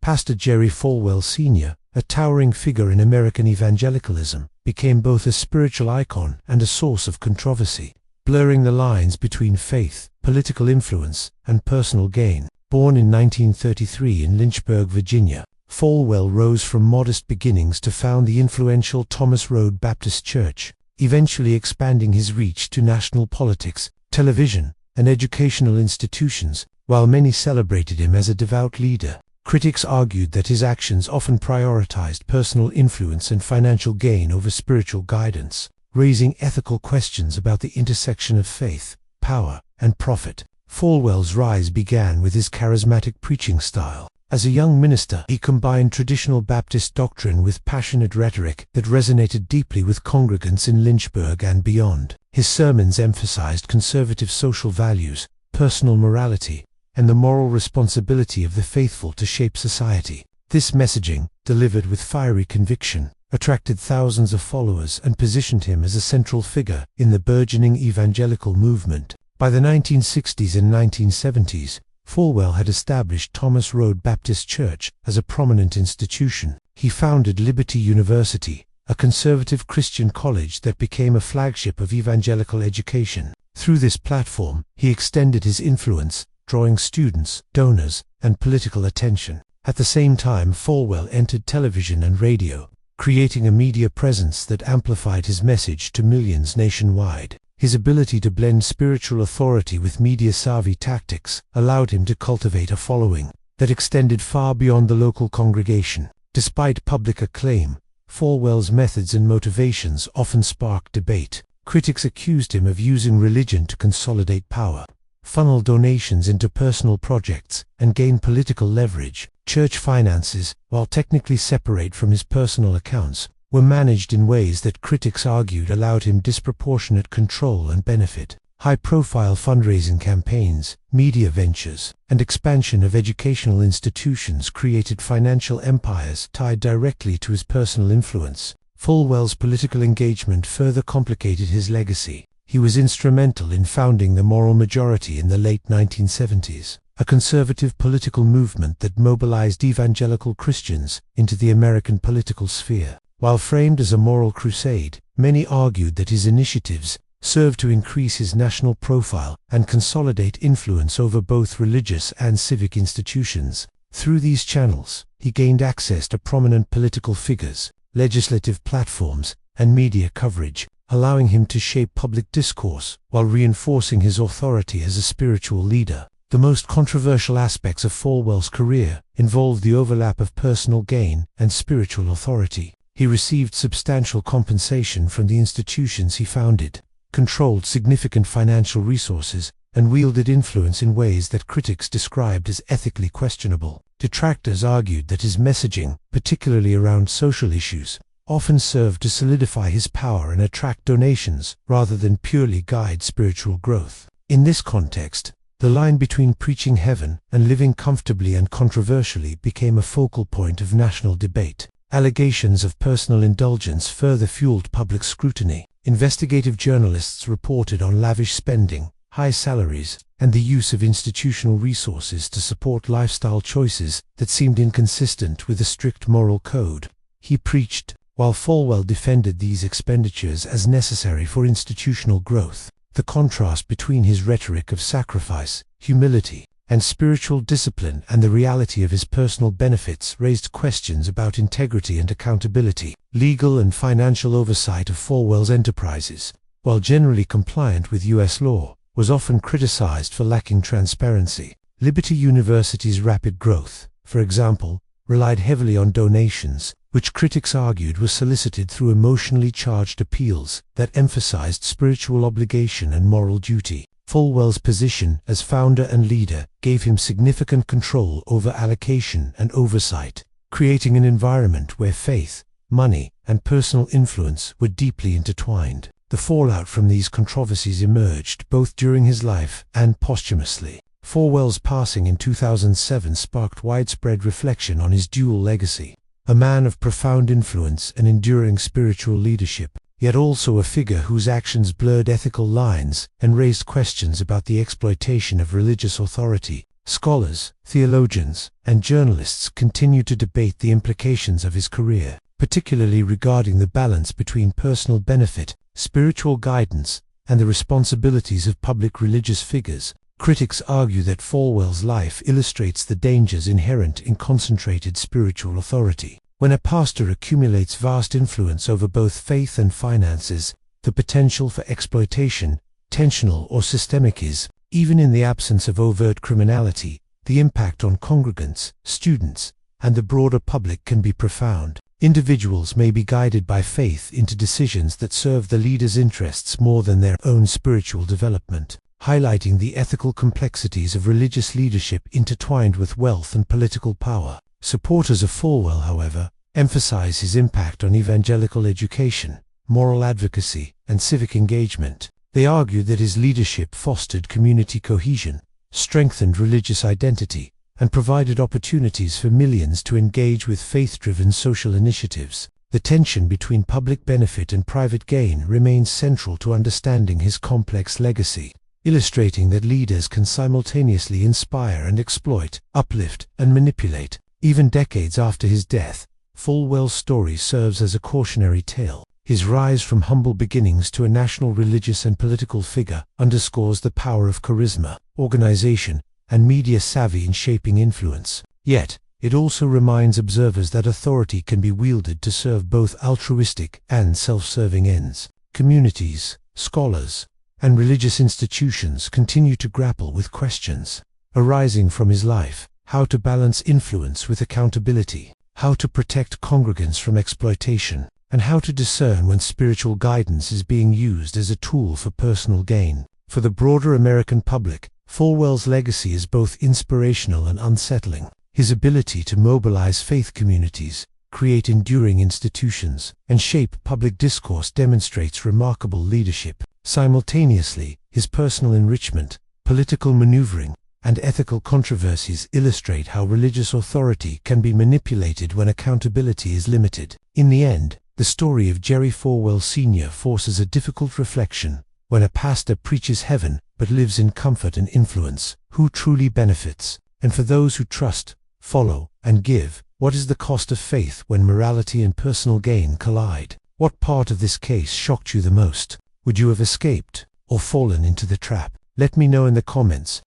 Pastor Jerry Falwell Sr., a towering figure in American evangelicalism, became both a spiritual icon and a source of controversy, blurring the lines between faith, political influence, and personal gain. Born in 1933 in Lynchburg, Virginia, Falwell rose from modest beginnings to found the influential Thomas Road Baptist Church, eventually expanding his reach to national politics, television, and educational institutions. While many celebrated him as a devout leader, critics argued that his actions often prioritized personal influence and financial gain over spiritual guidance, raising ethical questions about the intersection of faith, power, and profit. Falwell's rise began with his charismatic preaching style. As a young minister, he combined traditional Baptist doctrine with passionate rhetoric that resonated deeply with congregants in Lynchburg and beyond. His sermons emphasized conservative social values, personal morality, and the moral responsibility of the faithful to shape society. This messaging, delivered with fiery conviction, attracted thousands of followers and positioned him as a central figure in the burgeoning evangelical movement. By the 1960s and 1970s, Falwell had established Thomas Road Baptist Church as a prominent institution. He founded Liberty University, a conservative Christian college that became a flagship of evangelical education. Through this platform, he extended his influence, drawing students, donors, and political attention. At the same time, Falwell entered television and radio, creating a media presence that amplified his message to millions nationwide. His ability to blend spiritual authority with media-savvy tactics allowed him to cultivate a following that extended far beyond the local congregation. Despite public acclaim, Falwell's methods and motivations often sparked debate. Critics accused him of using religion to consolidate power, funnel donations into personal projects, and gain political leverage. Church finances, while technically separate from his personal accounts, were managed in ways that critics argued allowed him disproportionate control and benefit. High-profile fundraising campaigns, media ventures, and expansion of educational institutions created financial empires tied directly to his personal influence. Falwell's political engagement further complicated his legacy. He was instrumental in founding the Moral Majority in the late 1970s, a conservative political movement that mobilized evangelical Christians into the American political sphere. While framed as a moral crusade, many argued that his initiatives served to increase his national profile and consolidate influence over both religious and civic institutions. Through these channels, he gained access to prominent political figures, legislative platforms, and media coverage, allowing him to shape public discourse while reinforcing his authority as a spiritual leader. The most controversial aspects of Falwell's career involved the overlap of personal gain and spiritual authority. He received substantial compensation from the institutions he founded, controlled significant financial resources, and wielded influence in ways that critics described as ethically questionable. Detractors argued that his messaging, particularly around social issues, often served to solidify his power and attract donations rather than purely guide spiritual growth. In this context, the line between preaching heaven and living comfortably and controversially became a focal point of national debate. Allegations of personal indulgence further fueled public scrutiny. Investigative journalists reported on lavish spending, high salaries, and the use of institutional resources to support lifestyle choices that seemed inconsistent with a strict moral code. He preached, while Falwell defended these expenditures as necessary for institutional growth. The contrast between his rhetoric of sacrifice, humility, and spiritual discipline and the reality of his personal benefits raised questions about integrity and accountability. Legal and financial oversight of Falwell's enterprises, while generally compliant with U.S. law, was often criticized for lacking transparency. Liberty University's rapid growth, for example, relied heavily on donations, which critics argued were solicited through emotionally charged appeals that emphasized spiritual obligation and moral duty. Falwell's position as founder and leader gave him significant control over allocation and oversight, creating an environment where faith, money, and personal influence were deeply intertwined. The fallout from these controversies emerged both during his life and posthumously. Falwell's passing in 2007 sparked widespread reflection on his dual legacy. A man of profound influence and enduring spiritual leadership, yet also a figure whose actions blurred ethical lines and raised questions about the exploitation of religious authority. Scholars, theologians, and journalists continue to debate the implications of his career, particularly regarding the balance between personal benefit, spiritual guidance, and the responsibilities of public religious figures. Critics argue that Falwell's life illustrates the dangers inherent in concentrated spiritual authority. When a pastor accumulates vast influence over both faith and finances, the potential for exploitation, intentional or systemic, is, even in the absence of overt criminality, the impact on congregants, students, and the broader public can be profound. Individuals may be guided by faith into decisions that serve the leader's interests more than their own spiritual development, highlighting the ethical complexities of religious leadership intertwined with wealth and political power. Supporters of Falwell, however, emphasize his impact on evangelical education, moral advocacy, and civic engagement. They argue that his leadership fostered community cohesion, strengthened religious identity, and provided opportunities for millions to engage with faith-driven social initiatives. The tension between public benefit and private gain remains central to understanding his complex legacy, illustrating that leaders can simultaneously inspire and exploit, uplift, and manipulate. Even decades after his death, Falwell's story serves as a cautionary tale. His rise from humble beginnings to a national religious and political figure underscores the power of charisma, organization, and media savvy in shaping influence. Yet, it also reminds observers that authority can be wielded to serve both altruistic and self-serving ends. Communities, scholars, and religious institutions continue to grapple with questions arising from his life: how to balance influence with accountability, how to protect congregants from exploitation, and how to discern when spiritual guidance is being used as a tool for personal gain. For the broader American public, Falwell's legacy is both inspirational and unsettling. His ability to mobilize faith communities, create enduring institutions, and shape public discourse demonstrates remarkable leadership. Simultaneously, his personal enrichment, political maneuvering, and ethical controversies illustrate how religious authority can be manipulated when accountability is limited. In the end, the story of Jerry Falwell Sr. forces a difficult reflection. When a pastor preaches heaven but lives in comfort and influence, who truly benefits? And for those who trust, follow, and give, what is the cost of faith when morality and personal gain collide? What part of this case shocked you the most? Would you have escaped or fallen into the trap? Let me know in the comments.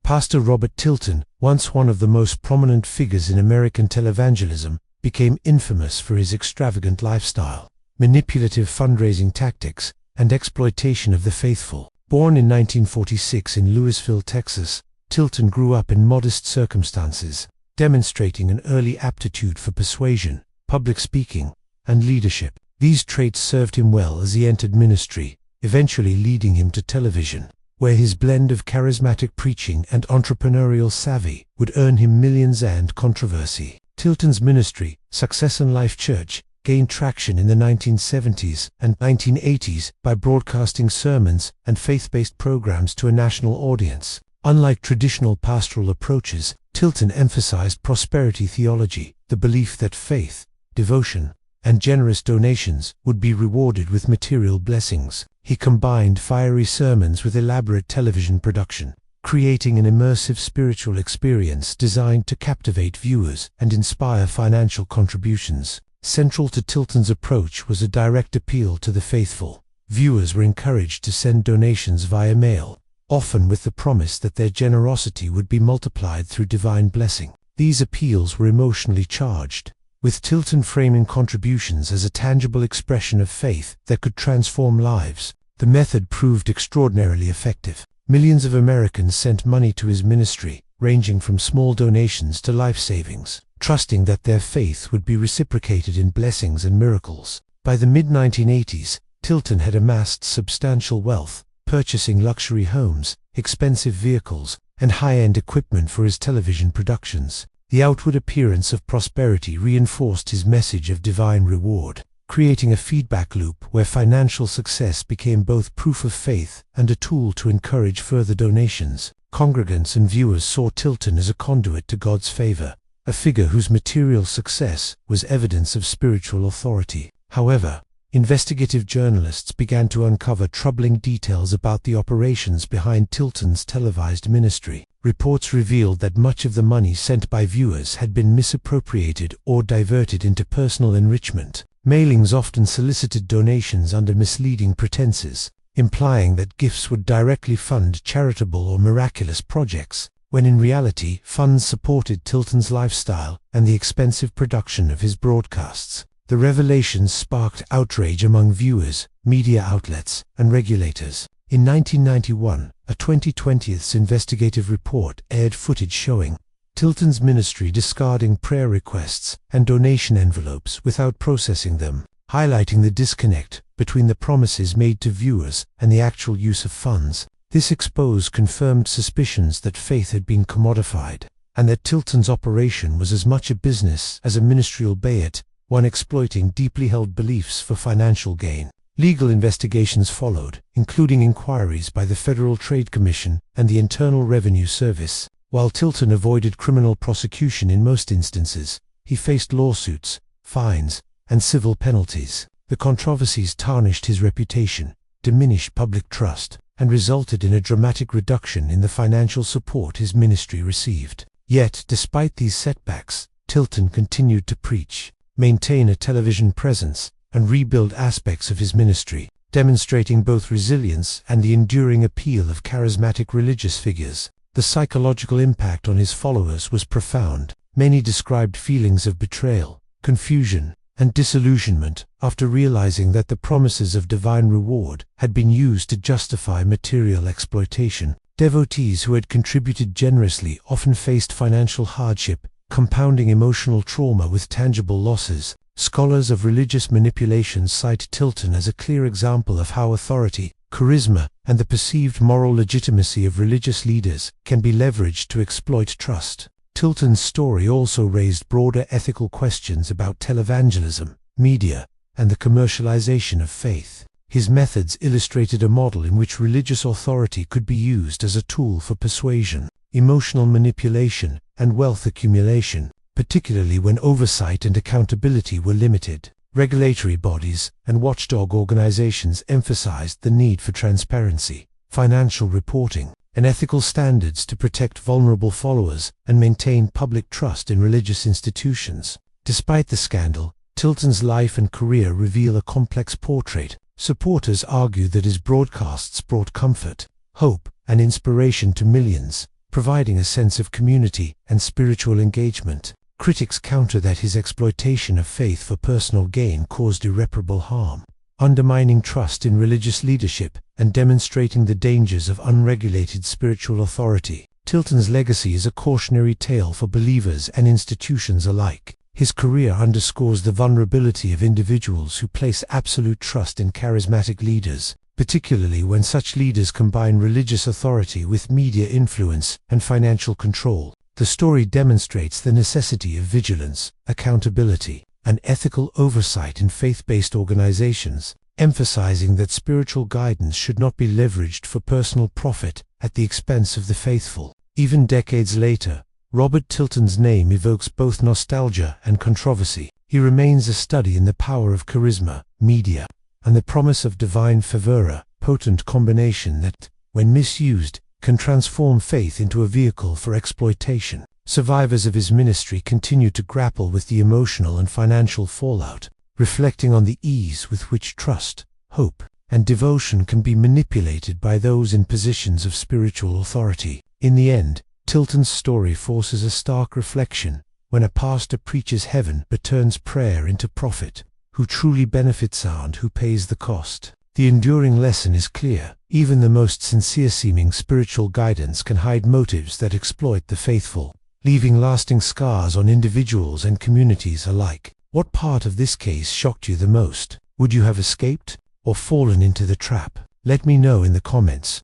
Pastor Robert Tilton, once one of the most prominent figures in American televangelism, became infamous for his extravagant lifestyle, manipulative fundraising tactics, and exploitation of the faithful. Born in 1946 in Louisville, Texas, Tilton grew up in modest circumstances, demonstrating an early aptitude for persuasion, public speaking, and leadership. These traits served him well as he entered ministry, eventually leading him to television, where his blend of charismatic preaching and entrepreneurial savvy would earn him millions and controversy. Tilton's ministry, Success and Life Church, gained traction in the 1970s and 1980s by broadcasting sermons and faith-based programs to a national audience. Unlike traditional pastoral approaches, Tilton emphasized prosperity theology, the belief that faith, devotion, and generous donations would be rewarded with material blessings. He combined fiery sermons with elaborate television production, creating an immersive spiritual experience designed to captivate viewers and inspire financial contributions. Central to Tilton's approach was a direct appeal to the faithful. Viewers were encouraged to send donations via mail, often with the promise that their generosity would be multiplied through divine blessing. These appeals were emotionally charged, with Tilton framing contributions as a tangible expression of faith that could transform lives. The method proved extraordinarily effective. Millions of Americans sent money to his ministry, ranging from small donations to life savings, trusting that their faith would be reciprocated in blessings and miracles. By the mid-1980s, Tilton had amassed substantial wealth, purchasing luxury homes, expensive vehicles, and high-end equipment for his television productions. The outward appearance of prosperity reinforced his message of divine reward, creating a feedback loop where financial success became both proof of faith and a tool to encourage further donations. Congregants and viewers saw Tilton as a conduit to God's favor, a figure whose material success was evidence of spiritual authority. However, investigative journalists began to uncover troubling details about the operations behind Tilton's televised ministry. Reports revealed that much of the money sent by viewers had been misappropriated or diverted into personal enrichment. Mailings often solicited donations under misleading pretenses, implying that gifts would directly fund charitable or miraculous projects, when in reality funds supported Tilton's lifestyle and the expensive production of his broadcasts. The revelations sparked outrage among viewers, media outlets, and regulators. In 1991, a 2020's investigative report aired footage showing Tilton's ministry discarding prayer requests and donation envelopes without processing them, highlighting the disconnect between the promises made to viewers and the actual use of funds. This expose confirmed suspicions that faith had been commodified, and that Tilton's operation was as much a business as a ministerial bayat, one exploiting deeply held beliefs for financial gain. Legal investigations followed, including inquiries by the Federal Trade Commission and the Internal Revenue Service. While Tilton avoided criminal prosecution in most instances, he faced lawsuits, fines, and civil penalties. The controversies tarnished his reputation, diminished public trust, and resulted in a dramatic reduction in the financial support his ministry received. Yet, despite these setbacks, Tilton continued to preach, maintain a television presence, and rebuild aspects of his ministry, demonstrating both resilience and the enduring appeal of charismatic religious figures. The psychological impact on his followers was profound. Many described feelings of betrayal, confusion, and disillusionment after realizing that the promises of divine reward had been used to justify material exploitation. Devotees who had contributed generously often faced financial hardship, compounding emotional trauma with tangible losses. Scholars of religious manipulation cite Tilton as a clear example of how authority, charisma, and the perceived moral legitimacy of religious leaders can be leveraged to exploit trust. Tilton's story also raised broader ethical questions about televangelism, media, and the commercialization of faith. His methods illustrated a model in which religious authority could be used as a tool for persuasion, emotional manipulation, and wealth accumulation, particularly when oversight and accountability were limited. Regulatory bodies and watchdog organizations emphasized the need for transparency, financial reporting, and ethical standards to protect vulnerable followers and maintain public trust in religious institutions. Despite the scandal, Tilton's life and career reveal a complex portrait. Supporters argue that his broadcasts brought comfort, hope, and inspiration to millions, providing a sense of community and spiritual engagement. Critics counter that his exploitation of faith for personal gain caused irreparable harm, undermining trust in religious leadership and demonstrating the dangers of unregulated spiritual authority. Tilton's legacy is a cautionary tale for believers and institutions alike. His career underscores the vulnerability of individuals who place absolute trust in charismatic leaders, particularly when such leaders combine religious authority with media influence and financial control. The story demonstrates the necessity of vigilance, accountability, and ethical oversight in faith-based organizations, emphasizing that spiritual guidance should not be leveraged for personal profit at the expense of the faithful. Even decades later, Robert Tilton's name evokes both nostalgia and controversy. He remains a study in the power of charisma, media, and the promise of divine favor, a potent combination that, when misused, can transform faith into a vehicle for exploitation. Survivors of his ministry continue to grapple with the emotional and financial fallout, reflecting on the ease with which trust, hope, and devotion can be manipulated by those in positions of spiritual authority. In the end, Tilton's story forces a stark reflection. When a pastor preaches heaven but turns prayer into profit, who truly benefits and who pays the cost? The enduring lesson is clear. Even the most sincere-seeming spiritual guidance can hide motives that exploit the faithful, leaving lasting scars on individuals and communities alike. What part of this case shocked you the most? Would you have escaped or fallen into the trap? Let me know in the comments.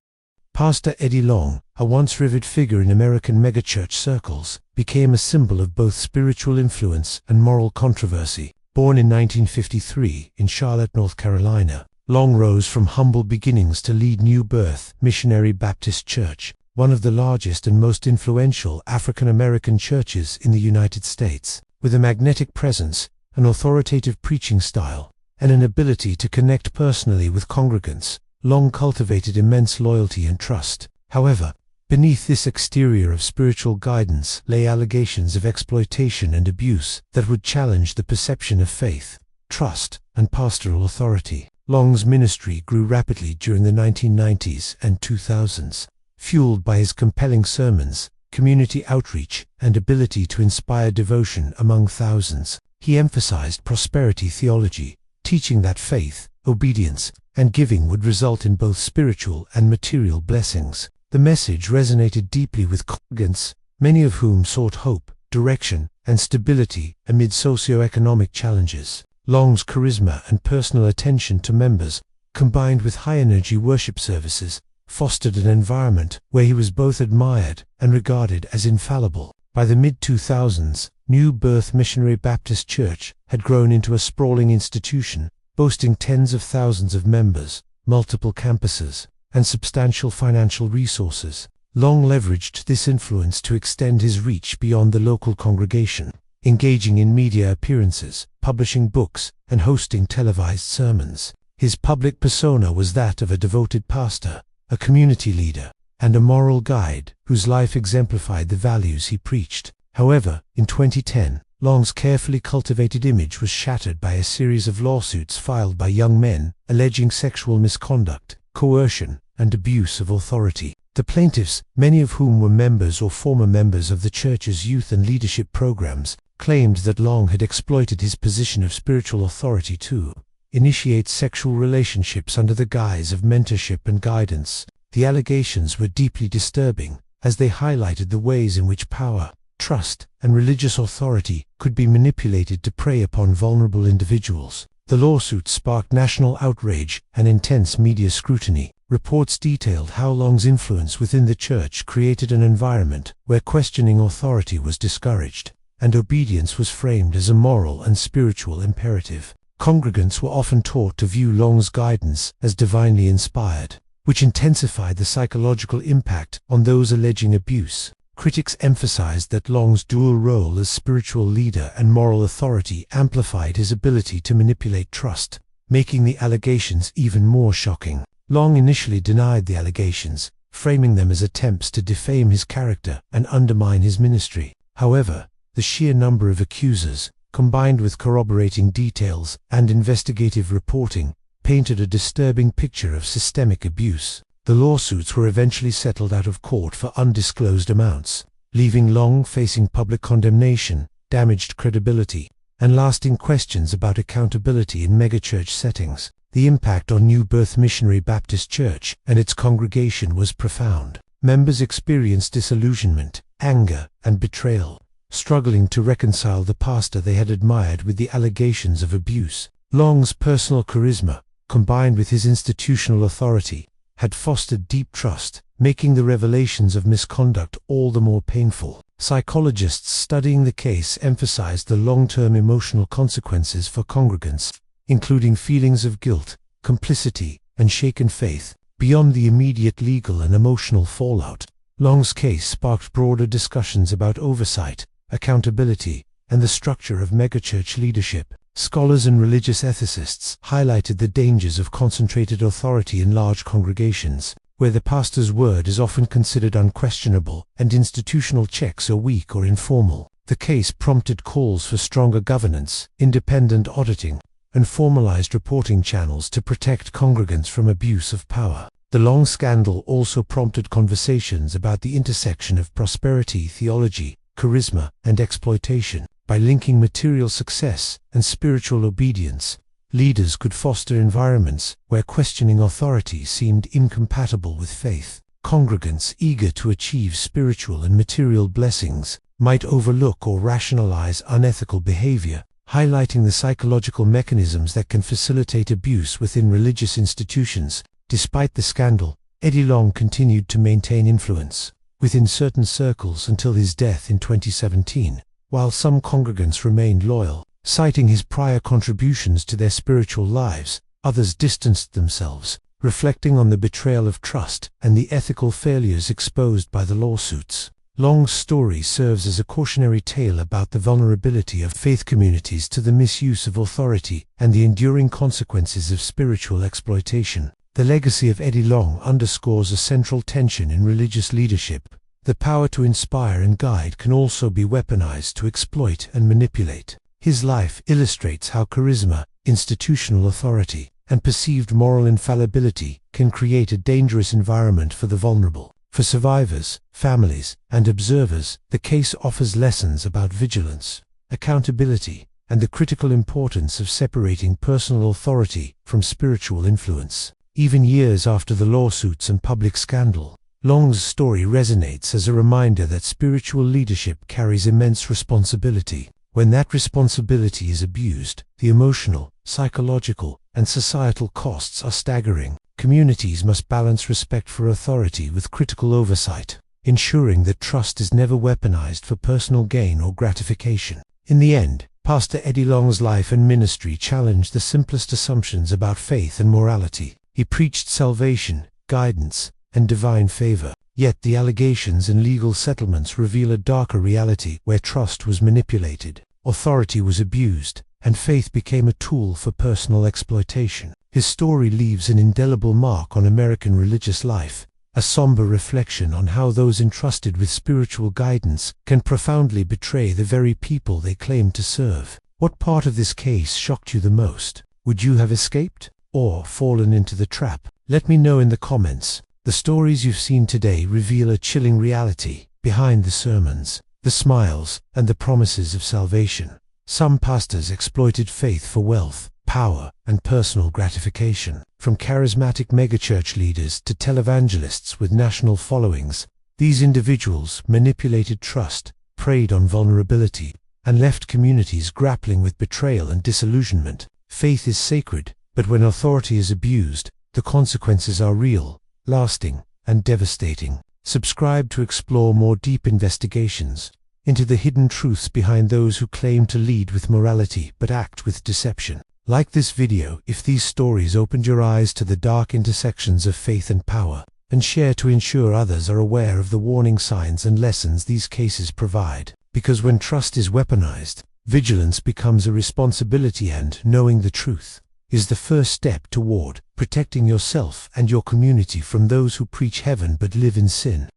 Pastor Eddie Long, a once revered figure in American megachurch circles, became a symbol of both spiritual influence and moral controversy. Born in 1953 in Charlotte, North Carolina, Long rose from humble beginnings to lead New Birth Missionary Baptist Church, one of the largest and most influential African American churches in the United States. With a magnetic presence, an authoritative preaching style, and an ability to connect personally with congregants, Long cultivated immense loyalty and trust. However, beneath this exterior of spiritual guidance lay allegations of exploitation and abuse that would challenge the perception of faith, trust, and pastoral authority. Long's ministry grew rapidly during the 1990s and 2000s, fueled by his compelling sermons, community outreach, and ability to inspire devotion among thousands. He emphasized prosperity theology, teaching that faith, obedience, and giving would result in both spiritual and material blessings. The message resonated deeply with congregants, many of whom sought hope, direction, and stability amid socio-economic challenges. Long's charisma and personal attention to members, combined with high-energy worship services, fostered an environment where he was both admired and regarded as infallible. By the mid-2000s, New Birth Missionary Baptist Church had grown into a sprawling institution, boasting tens of thousands of members, multiple campuses, and substantial financial resources. Long leveraged this influence to extend his reach beyond the local congregation, engaging in media appearances, publishing books, and hosting televised sermons. His public persona was that of a devoted pastor, a community leader, and a moral guide whose life exemplified the values he preached. However, in 2010, Long's carefully cultivated image was shattered by a series of lawsuits filed by young men alleging sexual misconduct, coercion, and abuse of authority. The plaintiffs, many of whom were members or former members of the church's youth and leadership programs, claimed that Long had exploited his position of spiritual authority to initiate sexual relationships under the guise of mentorship and guidance. The allegations were deeply disturbing, as they highlighted the ways in which power, trust, and religious authority could be manipulated to prey upon vulnerable individuals. The lawsuit sparked national outrage and intense media scrutiny. Reports detailed how Long's influence within the church created an environment where questioning authority was discouraged, and obedience was framed as a moral and spiritual imperative. Congregants were often taught to view Long's guidance as divinely inspired, which intensified the psychological impact on those alleging abuse. Critics emphasized that Long's dual role as spiritual leader and moral authority amplified his ability to manipulate trust, making the allegations even more shocking. Long initially denied the allegations, framing them as attempts to defame his character and undermine his ministry. However, the sheer number of accusers, combined with corroborating details and investigative reporting, painted a disturbing picture of systemic abuse. The lawsuits were eventually settled out of court for undisclosed amounts, leaving Long facing public condemnation, damaged credibility, and lasting questions about accountability in megachurch settings. The impact on New Birth Missionary Baptist Church and its congregation was profound. Members experienced disillusionment, anger, and betrayal, struggling to reconcile the pastor they had admired with the allegations of abuse. Long's personal charisma, combined with his institutional authority, had fostered deep trust, making the revelations of misconduct all the more painful. Psychologists studying the case emphasized the long-term emotional consequences for congregants, including feelings of guilt, complicity, and shaken faith, beyond the immediate legal and emotional fallout. Long's case sparked broader discussions about oversight, accountability, and the structure of megachurch leadership. Scholars and religious ethicists highlighted the dangers of concentrated authority in large congregations, where the pastor's word is often considered unquestionable and institutional checks are weak or informal. The case prompted calls for stronger governance, independent auditing, and formalized reporting channels to protect congregants from abuse of power. The Long scandal also prompted conversations about the intersection of prosperity theology, charisma, and exploitation. By linking material success and spiritual obedience, leaders could foster environments where questioning authority seemed incompatible with faith. Congregants eager to achieve spiritual and material blessings might overlook or rationalize unethical behavior, highlighting the psychological mechanisms that can facilitate abuse within religious institutions. Despite the scandal, Eddie Long continued to maintain influence within certain circles until his death in 2017, while some congregants remained loyal. Citing his prior contributions to their spiritual lives, others distanced themselves, reflecting on the betrayal of trust and the ethical failures exposed by the lawsuits. Long's story serves as a cautionary tale about the vulnerability of faith communities to the misuse of authority and the enduring consequences of spiritual exploitation. The legacy of Eddie Long underscores a central tension in religious leadership. The power to inspire and guide can also be weaponized to exploit and manipulate. His life illustrates how charisma, institutional authority, and perceived moral infallibility can create a dangerous environment for the vulnerable. For survivors, families, and observers, the case offers lessons about vigilance, accountability, and the critical importance of separating personal authority from spiritual influence. Even years after the lawsuits and public scandal, Long's story resonates as a reminder that spiritual leadership carries immense responsibility. When that responsibility is abused, the emotional, psychological, and societal costs are staggering. Communities must balance respect for authority with critical oversight, ensuring that trust is never weaponized for personal gain or gratification. In the end, Pastor Eddie Long's life and ministry challenged the simplest assumptions about faith and morality. He preached salvation, guidance, and divine favor. Yet the allegations and legal settlements reveal a darker reality where trust was manipulated, authority was abused, and faith became a tool for personal exploitation. His story leaves an indelible mark on American religious life, a somber reflection on how those entrusted with spiritual guidance can profoundly betray the very people they claim to serve. What part of this case shocked you the most? Would you have escaped or fallen into the trap? Let me know in the comments. The stories you've seen today reveal a chilling reality behind the sermons, the smiles, and the promises of salvation. Some pastors exploited faith for wealth, power, and personal gratification. From charismatic megachurch leaders to televangelists with national followings, these individuals manipulated trust, preyed on vulnerability, and left communities grappling with betrayal and disillusionment. Faith is sacred, but when authority is abused, the consequences are real, lasting, and devastating. Subscribe to explore more deep investigations into the hidden truths behind those who claim to lead with morality but act with deception. Like this video if these stories opened your eyes to the dark intersections of faith and power, and share to ensure others are aware of the warning signs and lessons these cases provide. Because when trust is weaponized, vigilance becomes a responsibility, and knowing the truth is the first step toward protecting yourself and your community from those who preach heaven but live in sin.